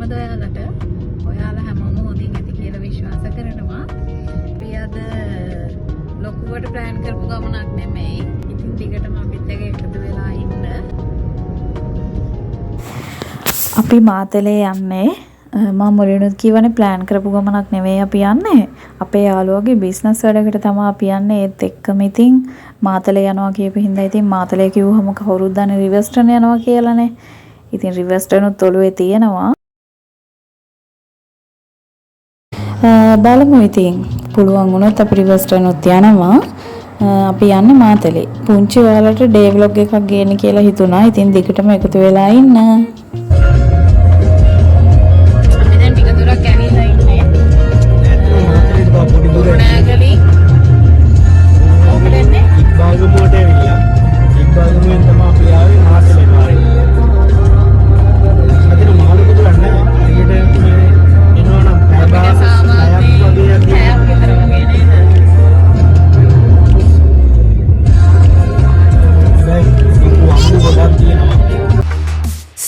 කොහොමද ඔයාලට? ඔයාලා හැමෝම හොඳින් ඇති කියලා විශ්වාස කරනවා. අපි අද ලොකුවට ප්ලෑන් කරපු ගමනක් නෙමෙයි. ඉතින් ටිකටම අපිත් එක්ක එකතු වෙලා ඉන්න. අපි මාතලේ යන්නේ. මම මුලිනුත් කියවනේ ප්ලෑන් කරපු ගමනක් නෙවෙයි අපි යන්නේ. අපේ යාළුවගේ බිස්නස් වැඩකට තමයි අපි යන්නේ. ඒත් එක්කම ඉතින් මාතලේ යනවා කියපු හින්දා ඉතින් මාතලේ කිව්වම කවුරුත් දන්නේ රිවර්ස්ටන් යනවා කියලානේ. ඉතින් රිවර්ස්ටනුත් ඔළුවේ තියෙනවා. බලමු ඉතින් පුළුවන් වුණොත් අපි රිවර්ස්ටනුත් යනවා. අපි යන්නේ මාතලේ. පුංචි ඔයාලට ඩේ ව්ලොග් එකක් ගේන්න කියලා හිතුණා. ඉතින් දිගටම එකතු වෙලා ඉන්න.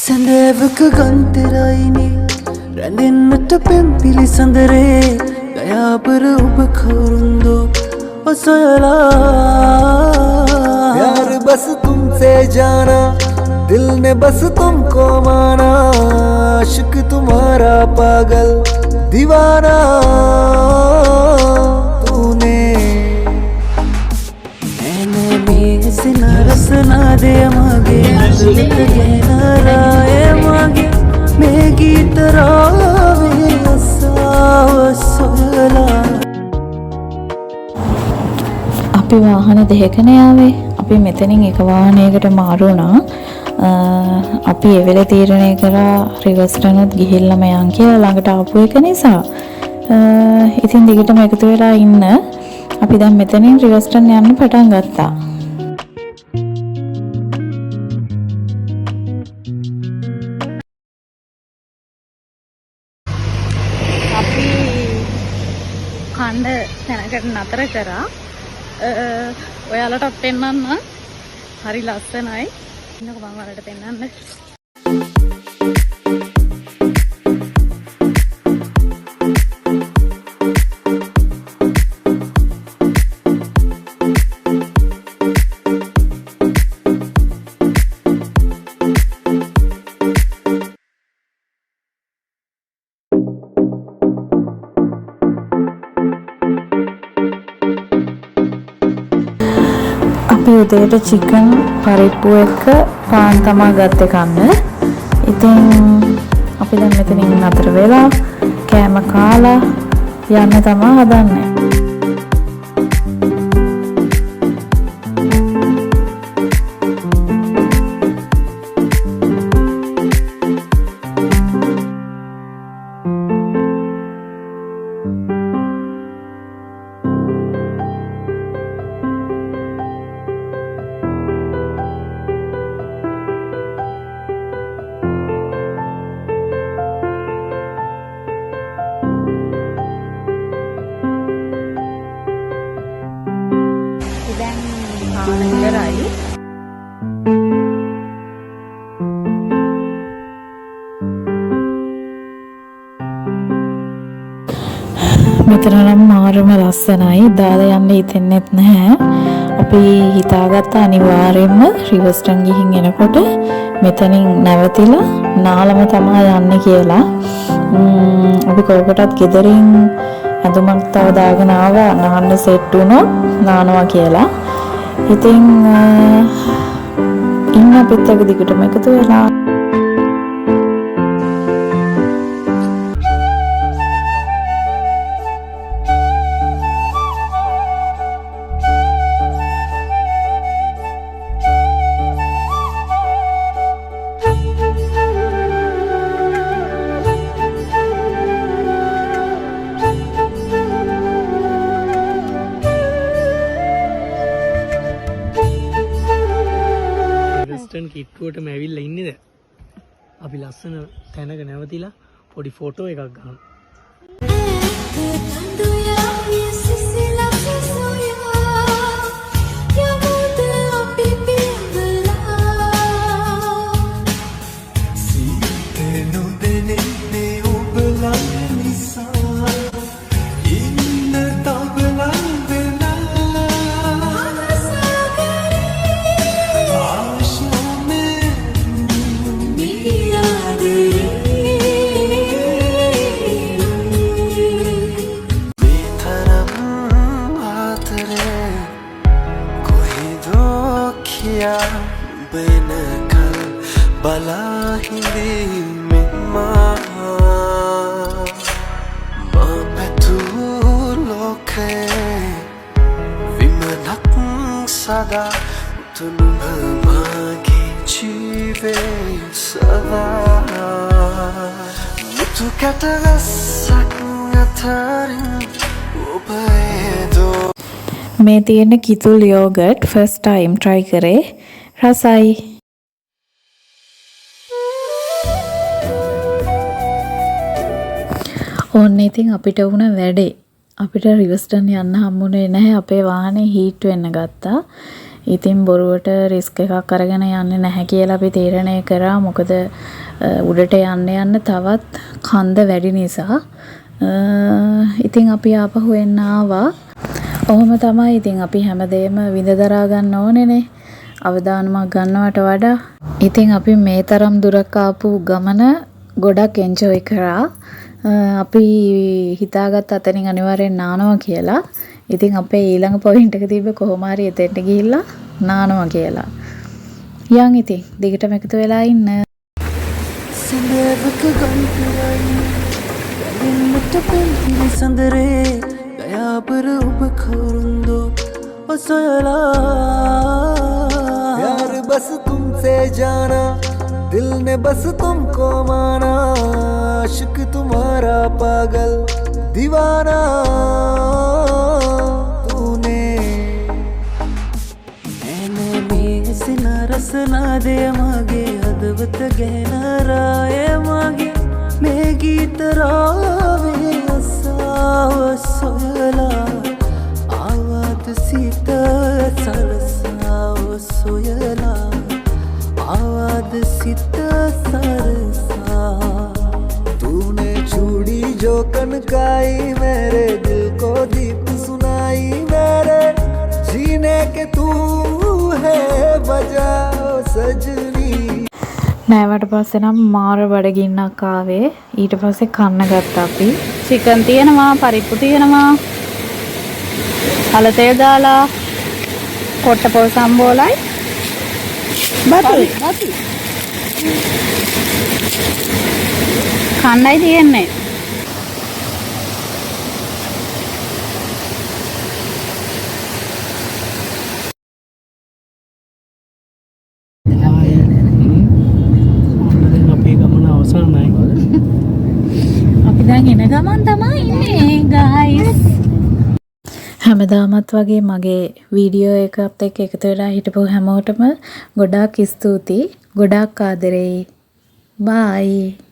සඳවක ගන්තරයිනි රැඳෙන්නට පෙම්පිලි සඳරේ දයාපර ඔබ කවුරුන්දෝ ඔසොයලා प्यार बस तुमसे जाना दिल ने बस तुमको माना आशिक तुम्हारा पागल दीवाना तूने मैंने भी सिना रसना दे मागे दिल के नाराए मागे मैं गीत रावे सोला අපි වාහන දෙකකනේ ආවේ. අපි මෙතනින් එක වාහනයකට මාරු වුණා. අපි ඒ වෙලේ තීරණය කරා රිවර්ස්ටනුත් ගිහිල්ලාම යන් කියලා ළඟට ආපු එක නිසා. ඉතින් දිගටම එකතු වෙලා ඉන්න. අපි දැන් මෙතනින් රිවර්ස්ටන් යන්න පටන් ගත්තා. අපි කණ්ඩ තැනකට නතර කරා. ඔයාලටත් පෙන්වන්න. හරි ලස්සනයි. ඉන්නකෝ මම ඔයාලට පෙන්වන්න. අපි උදේට චිකන් පරිප්පු එක්ක පාන් තමයි ගත්තේ කන්න. ඉතින් අපි දැන් මෙතනින් නතර වෙලා කෑම කාලා යන්න තමයි හදන්නේ. මෙතන නම් මාරම ලස්සනයි. දාලා යන්න හිතෙන්නෙත් නැහැ. අපි හිතාගත්ත අනිවාර්යයෙන්ම රිවර්ස්ටන් ගිහින් එනකොට මෙතනින් නැවතිලා නාලම තමයි යන්නේ කියලා. අපි කොහොකටත් ගෙදරින් ඇඳුමක් තව දාගෙන ආවා නාන්න සෙට් වුණොත් නානවා කියලා. ඉතින් ඉන්න අපිත් එක්ක දිගටම එකතු වෙලා කිට්ටුවටම ඇවිල්ලා ඉන්නේද? අපි ලස්සන තැනක නැවතිලා පොඩි ෆොටෝ එකක් ගන්න. සදා උතුනුම මාගේ ජීවේ සදා මුතු කැටවැස්සක් අතරින් ඔබේදෝ මේ තියෙන කිතුල් යෝගට් ෆස්ට් ටයිම් try කරේ රසයි. ඕන්න ඉතින් අපිට වුණ වැඩේ. අපිට රිවර්ස්ටන් යන්න හම්බුනේ නැහැ. අපේ වාහනේ හීට් වෙන්න ගත්තා. ඉතින් බොරුවට රිස්ක් එකක් අරගෙන යන්නේ නැහැ කියලා අපි තීරණය කරා. මොකද උඩට යන්න තවත් කන්ද වැඩි නිසා. ඉතින් අපි ආපහු එන්න ආවා. ඔහොම තමයි ඉතින් අපි හැමදේම විඳ දරා ගන්න ඕනේනේ. අවදානමක් ගන්නවට වඩා. ඉතින් අපි මේ තරම් දුරක් ආපු ගමන ගොඩක් එන්ජොයි කරා. අපි හිතාගත් අතනින් අනිවාර්යෙන් නානවා කියලා. ඉතින් අපේ ඊළඟ පොයින්ට් එක තිබ්බේ කොහොම හරි එතෙන්ට ගිහිල්ලා නානවා කියලා. යන් ඉතින් දිගටම එකතු වෙලා ඉන්න. සඳවක ගන්තරයි එන්නට පෙන්තින සඳරේ දයාපර ඔබ කවුරුන්දෝ ඔසොයලා प्यार बस तुमसे जाना दिल ने बस तुमको माना आशिक तुम्हारा पागल दीवाना तूने मैंने मेसिन रसना दे मागे अदवत गहनाराए मागे मैं गीत रावे असाव सोयला आवाज सीत सरसाव सोयला आवाज सीत सरसा तूने चूड़ी जो कनकाई मेरे दिल को दीप सुनाई मेरे जीने के तू है बजाओ सजनी. නෑවට පස්සේ නම් මාර බඩගින්නක් ආවේ. ඊට පස්සේ කන්න ගත්තා අපි. චිකන් තියෙනවා, පරිප්පු තියෙනවා. හලතේ දාලා කොට්ටපොල් සම්බෝලයි. බතුයි. කන්නයි තියෙන්නේ. අපේ ගමන අවසానයි. අපි දැන් එන ගමන් තමයි ඉන්නේ guys. හැමදාමත් වගේ මගේ වීඩියෝ එකත් එක්ක එකතු වෙලා හිටපු හැමෝටම ගොඩාක් ස්තුතියි. ගොඩාක් ආදරෙයි. bye.